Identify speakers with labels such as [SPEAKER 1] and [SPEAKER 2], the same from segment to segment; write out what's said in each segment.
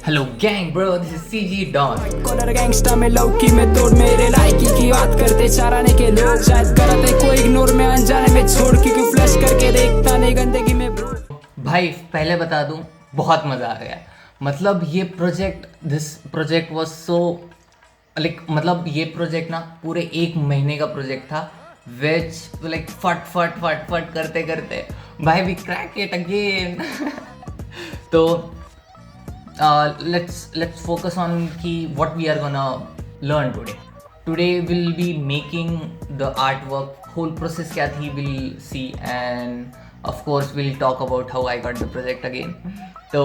[SPEAKER 1] Hello gang bro, this is CG Don.
[SPEAKER 2] Collar gangsta में लौकी में तोड़ मेरे लाइकी की बात करते चाराने के लोग शायद करते कोई इग्नोर में अनजाने में छोड़ क्योंकि फ्लैश करके देखता नहीं गंदगी में ब्रो।
[SPEAKER 1] भाई पहले बता दूं, बहुत मज़ा आ गया। मतलब ये दिस प्रोजेक्ट वाज सो मतलब ये प्रोजेक्ट ना पूरे 1 महीने का प्रोजेक्ट था, विच लाइक फट करते करते भाई वी क्रैक इट अगेन। तो let's focus on ki what we are gonna learn today. Today we'll be making the artwork, whole process क्या थी we'll see, and of course we'll talk about how I got the project again. तो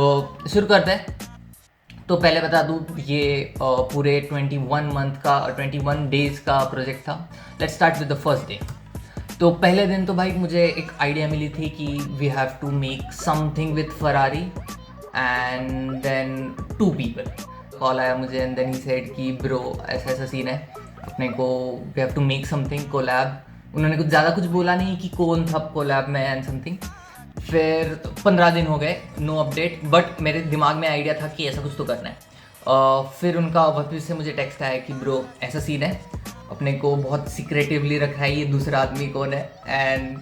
[SPEAKER 1] शुरू करते हैं। तो पहले बता दूँ ये पूरे 21 मंथ का 21 डेज़ का प्रोजेक्ट था। Let's start with the first day. तो पहले दिन तो भाई मुझे एक आइडिया मिली थी कि we have to make something with Ferrari and then 2 people. Call आया मुझे एंड देन ही सेड कि ब्रो ऐसा सीन है, अपने को we have to make something collab. उन्होंने कुछ ज़्यादा कुछ बोला नहीं कि कौन था कोलैब में एंड समथिंग। फिर 15 दिन हो गए, नो अपडेट, बट मेरे दिमाग में आइडिया था कि ऐसा कुछ तो करना है। फिर उनका वापस से मुझे टेक्स्ट आया कि ब्रो ऐसा सीन है, अपने को बहुत सीक्रेटिवली रखा है, ये दूसरा आदमी कौन है। एंड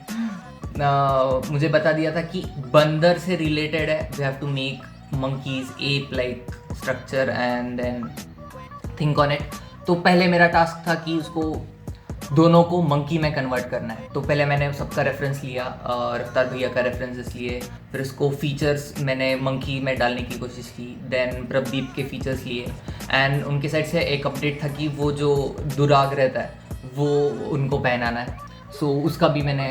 [SPEAKER 1] मुझे बता दिया था कि बंदर से रिलेटेड है, we have to make monkeys ape like structure and then think on it। तो पहले मेरा टास्क था कि उसको दोनों को मंकी में कन्वर्ट करना है। तो पहले मैंने सबका रेफरेंस लिया, रफ्तार भैया का रेफरेंसेस लिए, फिर उसको फीचर्स मैंने मंकी में डालने की कोशिश की, देन प्रदीप के फीचर्स लिए एंड उनके साइड से एक अपडेट था कि वो जो दुराग रहता है वो उनको पहनाना है। सो उसका भी मैंने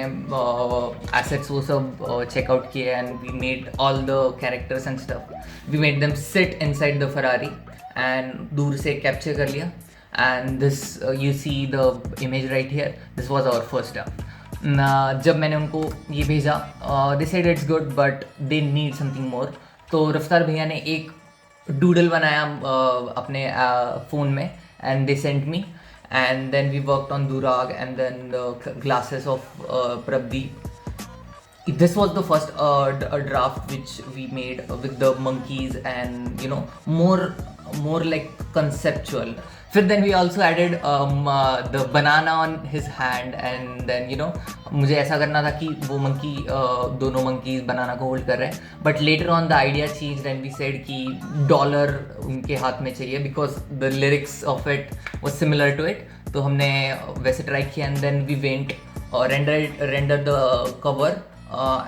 [SPEAKER 1] एसेट्स वो सब चेकआउट किए and we made all the characters and stuff. We made them sit inside the Ferrari and दूर से कैप्चर कर लिया and this you see the image right here, this was our first draft. जब मैंने उनको ये भेजा, they said it's good but they need something more. तो रफ्तार भैया ने एक डूडल बनाया अपने फ़ोन में and they sent me, and then we worked on Durag and then the glasses of Prabdeep. This was the first draft which we made with the monkeys and you know more like conceptual. फिर then we also added the banana on his hand and then you know मुझे ऐसा करना था कि वो monkey दोनों monkeys बनाना को hold कर रहे हैं, but later on the idea changed and we said कि डॉलर उनके हाथ में चाहिए because the lyrics of it was similar to it. तो हमने वैसे ट्राई किया and then we went render the cover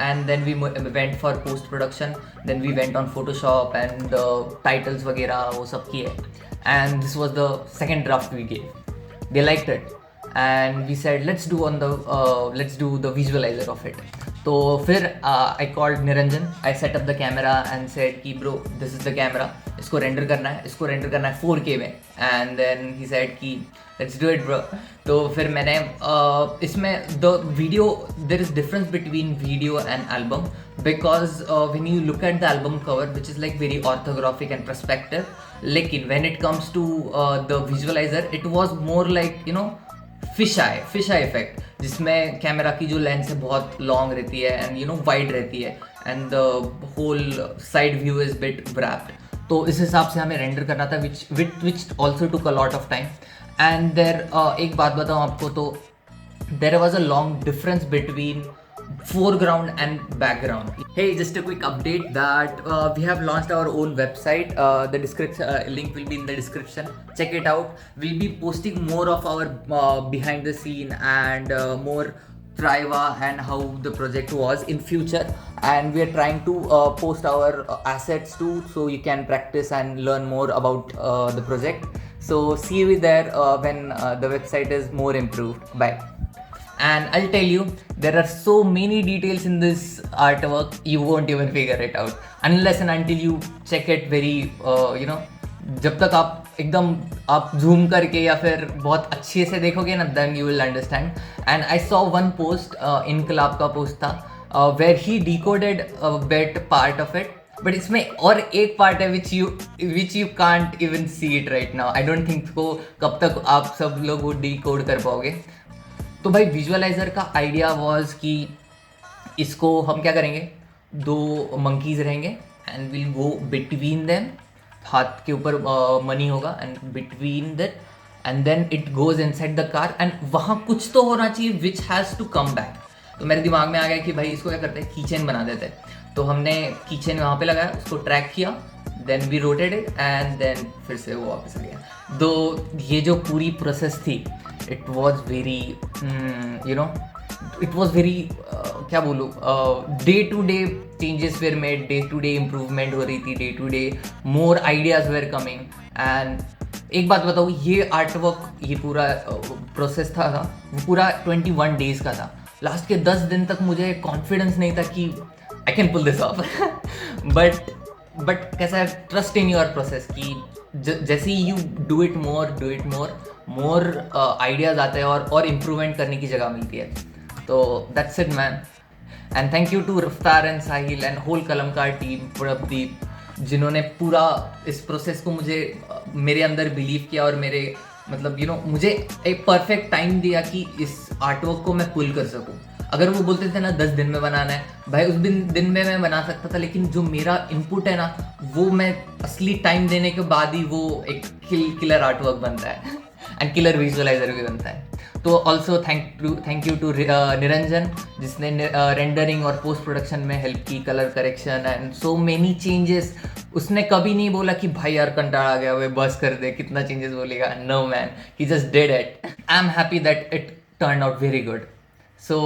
[SPEAKER 1] and then we went for post production, then we went on Photoshop and titles वगैरह वो सब किए and this was the second draft we gave. They liked it and we said let's do the visualizer of it. तो फिर I called Niranjan, I set up the camera and said कि bro this is the camera, इसको render करना है 4K में and then he said कि let's do it bro। तो फिर मैंने इसमें the video, there is difference between video and album because when you look at the album cover which is like very orthographic and perspective, लेकिन when it comes to the visualizer it was more like you know fish I effect, जिसमें camera की जो lens है बहुत long रहती है and you know wide रहती है and the whole side view is bit wrapped. तो इस हिसाब से हमें रेंडर करना था which also took a lot of time and there एक बात बताऊँ आपको, तो there was a long difference between foreground and background. Hey, just a quick update that we have launched our own website. The description link will be in the description. Check it out. We'll be posting more of our behind the scene and more Triva and how the project was in future, and we are trying to post our assets too so you can practice and learn more about the project. So see you there when the website is more improved. Bye. And I'll tell you, there are so many details in this artwork, you won't even figure it out unless and until you check it very you know, जब तक आप एकदम आप zoom करके या फिर बहुत अच्छे से देखोगे ना, then you will understand. And I saw one post, इनकलाब का पोस्ट था where he decoded a bit part of it, but इसमें और एक पार्ट है which you can't even see it right now. I don't think को कब तक आप सब लोग वो decode कर पाओगे। तो भाई विजुअलाइज़र का आइडिया वाज कि इसको हम क्या करेंगे, 2 मंकीज़ रहेंगे and will go between them हाथ के ऊपर मनी होगा and between that and then it goes inside the car and वहाँ कुछ तो होना चाहिए which has to come back. तो मेरे दिमाग में आ गया कि भाई इसको क्या करते हैं, कीचेन बना देते हैं। तो हमने कीचेन वहाँ पे लगाया, उसको ट्रैक किया, then we rotated it and then फिर से वो वापस आ गया। तो ये जो पूरी प्रोसेस थी it was very you know it was very क्या बोलूँ, day to day changes were made, day to day improvement हो रही थी, day to day more ideas were coming. And एक बात बताऊँ, ये आर्ट वर्क, ये पूरा प्रोसेस था वो पूरा 21 डेज़ का था। लास्ट के 10 दिन तक मुझे कॉन्फिडेंस नहीं था कि I can pull this off but कैसा है, ट्रस्ट इन योर प्रोसेस कि जैसे ही you do it more ideas आते हैं और इम्प्रूवमेंट करने की जगह मिलती है। तो that's it man, and thank you to Raftaar and Sahil and whole Kalamkaar team, Pradeep, जिन्होंने पूरा इस प्रोसेस को मुझे मेरे अंदर बिलीव किया और मेरे मतलब मुझे एक परफेक्ट टाइम दिया कि इस आर्टवर्क को मैं पुल कर सकूं। अगर वो बोलते थे ना 10 दिन में बनाना है, भाई उस दिन में मैं बना सकता था, लेकिन जो मेरा इनपुट है ना वो मैं असली टाइम देने के बाद ही वो एक किलर आर्टवर्क बनता है एंड किलर विजुअलाइजर भी बनता है। तो also thank you to Niranjan, जिसने रेंडरिंग और पोस्ट प्रोडक्शन में हेल्प की, colour correction and so many changes. उसने कभी नहीं बोला कि भाई यार कंटाळा आ गया, वे बस कर दे, कितना चेंजेस बोलेगा। No man, he just did it. I am happy that it turn out very good. So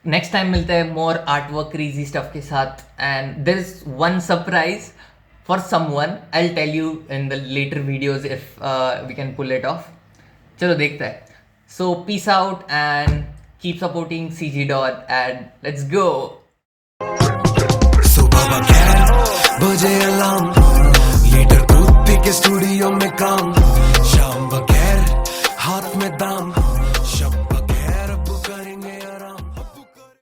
[SPEAKER 1] next time मिलते हैं more art work crazy stuff के साथ, and there is one surprise for someone, I will tell you in the later videos if we can pull it off. चलो देखते हैं। So peace out and keep supporting CG Dot and let's go.